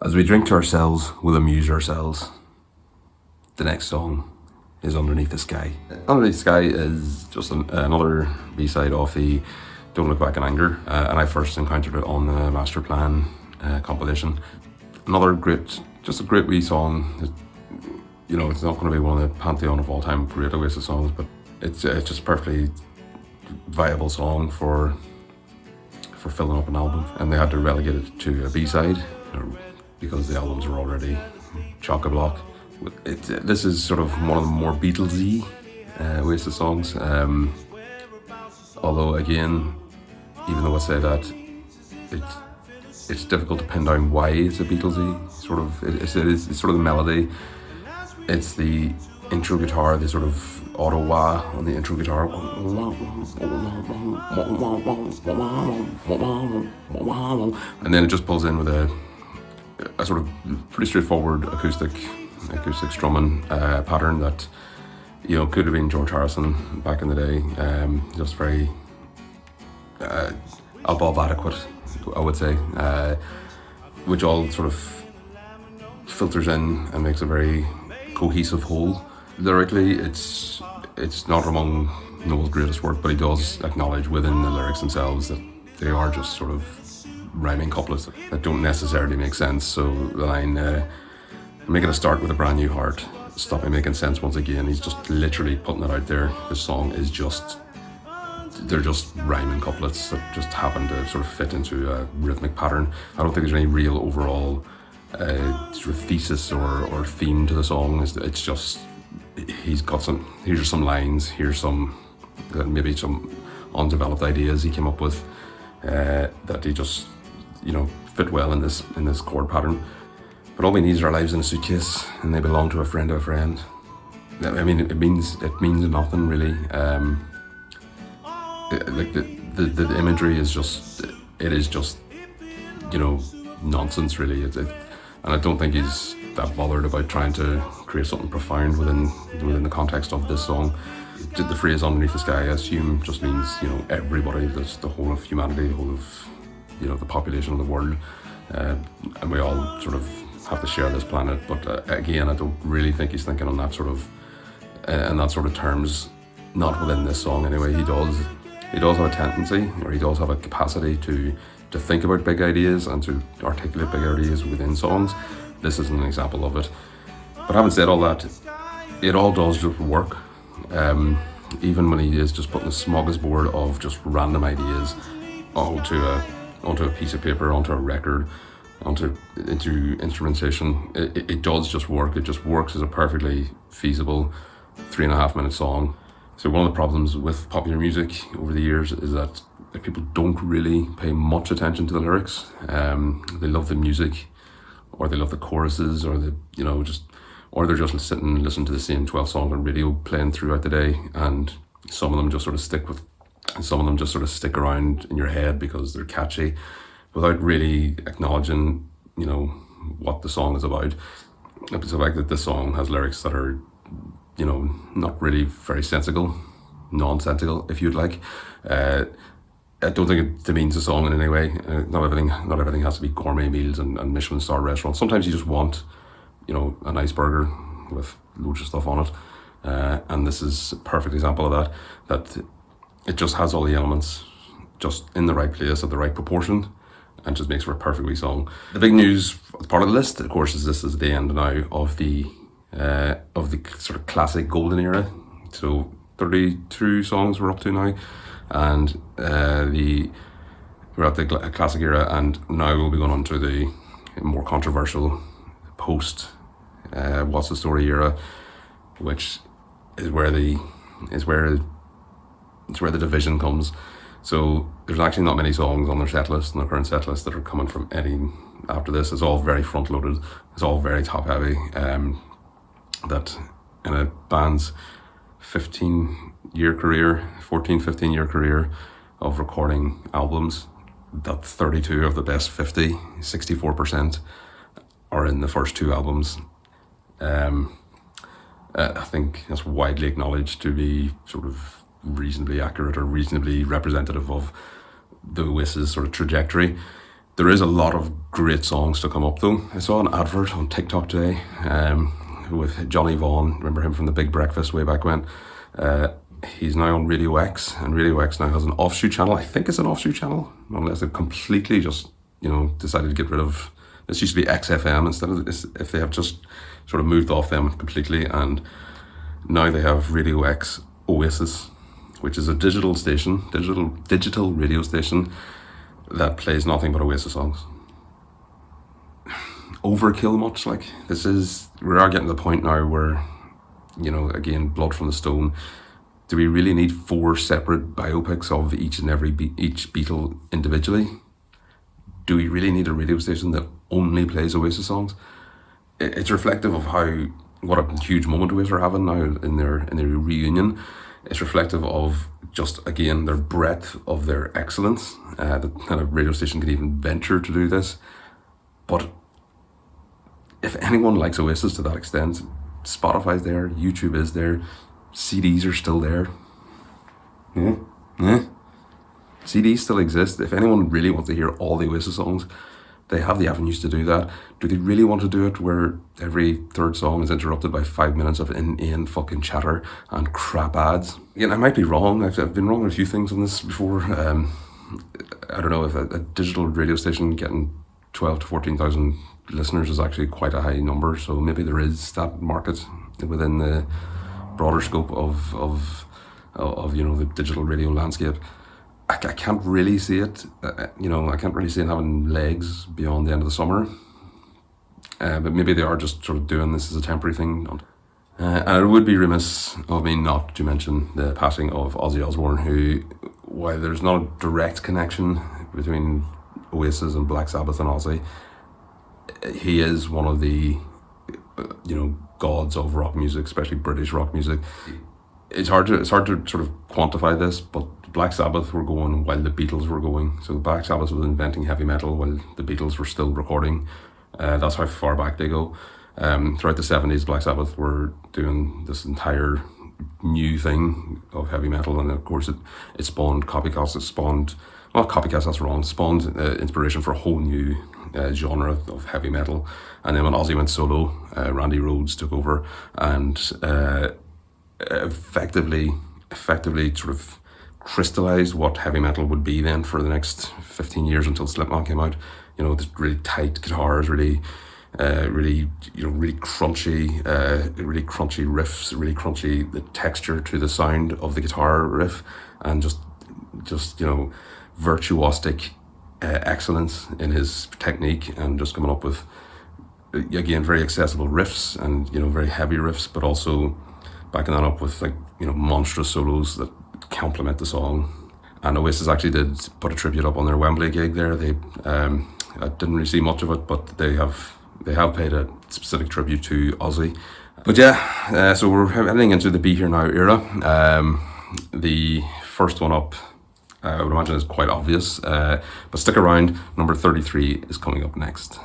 As we drink to ourselves, we'll amuse ourselves. The next song is Underneath the Sky. Underneath the Sky is just another B-side off the Don't Look Back in Anger, and I first encountered it on the Master Plan compilation. Another great, just a great wee song. You know, it's not going to be one of the pantheon of all-time great Oasis songs, but it's just a perfectly viable song for filling up an album, and they had to relegate it to a B-side because the albums were already chock-a-block. This is sort of one of the more Beatlesy Oasis songs, although again, even though I say that, it's difficult to pin down why it's a Beatlesy sort of. It's sort of the melody, it's the intro guitar, the sort of auto wah on the intro guitar, and then it just pulls in with a sort of pretty straightforward acoustic strumming pattern that, you know, could have been George Harrison back in the day. Just very above adequate, I would say, which all sort of filters in and makes a very cohesive whole. Lyrically, it's not among Noel's greatest work, but he does acknowledge within the lyrics themselves that they are just sort of rhyming couplets that don't necessarily make sense. So the line, making a start with a brand new heart, stop me making sense once again, he's just literally putting it out there. This song is just, they're just rhyming couplets that just happen to sort of fit into a rhythmic pattern. I don't think there's any real overall sort of thesis or theme to the song. It's just, he's got some, here's some lines, here's some, maybe some undeveloped ideas he came up with that he just, you know, fit well in this chord pattern. But all we need is our lives in a suitcase, and they belong to a friend of a friend. I mean, it means nothing really. Like the imagery is just, it is just, you know, nonsense really. And I don't think he's that bothered about trying to create something profound within the context of this song. The phrase "underneath the sky," I assume, just means, you know, everybody. That's the whole of humanity, the whole of, you know, the population of the world, and we all sort of have to share this planet. But again, I don't really think he's thinking on that sort of in that sort of terms. Not within this song, anyway. He does have a tendency, or he does have a capacity to think about big ideas and to articulate big ideas within songs. This is an example of it. But having said all that, it all does just work. Even when he is just putting a smorgasbord of just random ideas onto a piece of paper, onto a record, into instrumentation, it does just work. It just works as a perfectly feasible 3.5 minute song. So one of the problems with popular music over the years is that people don't really pay much attention to the lyrics. They love the music, or they love the choruses, or or they're just sitting and listening to the same 12 songs on radio playing throughout the day, and some of them just sort of stick around in your head because they're catchy, without really acknowledging, you know, what the song is about. It's the fact that this song has lyrics that are, you know, not really very nonsensical, if you'd like. I don't think it demeans the song in any way. Not everything has to be gourmet meals and Michelin star restaurants. Sometimes you just want, you know, a nice burger with loads of stuff on it. And this is a perfect example of that it just has all the elements just in the right place at the right proportion, and just makes for a perfect wee song. The big news part of the list, of course, is this is the end now of the sort of classic golden era. So 32 songs we're up to now, and we're at the classic era, and now we'll be going on to the more controversial post What's the Story era, which is where the division comes. So there's actually not many songs on their set list, on their current set list, that are coming from any after this. It's all very front loaded, it's all very top heavy. That in a band's 15-year career of recording albums, that 32 of the best 50, 64% are in the first two albums. I think that's widely acknowledged to be sort of reasonably accurate or reasonably representative of the Oasis sort of trajectory. There is a lot of great songs to come up though. I saw an advert on TikTok today with Johnny Vaughan. Remember him from The Big Breakfast way back when? He's now on Radio X, and Radio X now has an offshoot channel. I think it's an offshoot channel, unless they've completely just, decided to get rid of. This used to be XFM instead of this. If they have just sort of moved off them completely, and now they have Radio X Oasis, which is a digital station, digital radio station that plays nothing but Oasis songs. Overkill much, like we are getting to the point now where, again, blood from the stone. Do we really need 4 separate biopics of each and every each Beatle individually? Do we really need a radio station that only plays Oasis songs? It's reflective of what a huge moment Oasis are having now in their reunion. It's reflective of just, again, their breadth of their excellence. The kind of radio station could even venture to do this. But if anyone likes Oasis to that extent, Spotify's there, YouTube is there, CDs are still there. CDs still exist. If anyone really wants to hear all the Oasis songs, they have the avenues to do that. Do they really want to do it where every third song is interrupted by 5 minutes of inane fucking chatter and crap ads? Again, I might be wrong. I've been wrong on a few things on this before. I don't know if a digital radio station getting 12 to 14,000 listeners is actually quite a high number. So maybe there is that market within the broader scope of the digital radio landscape. I can't really see it, I can't really see it having legs beyond the end of the summer. But maybe they are just sort of doing this as a temporary thing. And it would be remiss of me not to mention the passing of Ozzy Osbourne, who, while there's not a direct connection between Oasis and Black Sabbath and Ozzy, he is one of the, gods of rock music, especially British rock music. It's hard to sort of quantify this, but Black Sabbath were going while the Beatles were going. So Black Sabbath was inventing heavy metal while the Beatles were still recording. That's how far back they go. Throughout the 70s, Black Sabbath were doing this entire new thing of heavy metal, and of course it spawned copycats. It spawned, well, copycats, that's wrong. It spawned inspiration for a whole new genre of heavy metal. And then when Ozzy went solo, Randy Rhoads took over and effectively sort of crystallized what heavy metal would be then for the next 15 years until Slipknot came out. This really tight guitars, really crunchy riffs, really crunchy, the texture to the sound of the guitar riff, and just virtuosic excellence in his technique, and just coming up with, again, very accessible riffs and very heavy riffs, but also backing that up with monstrous solos that complement the song. And Oasis actually did put a tribute up on their Wembley gig there. They I didn't really see much of it, but they have paid a specific tribute to Ozzy. But yeah, so we're heading into the Be Here Now era. The first one up, I would imagine, is quite obvious, but stick around. Number 33 is coming up next.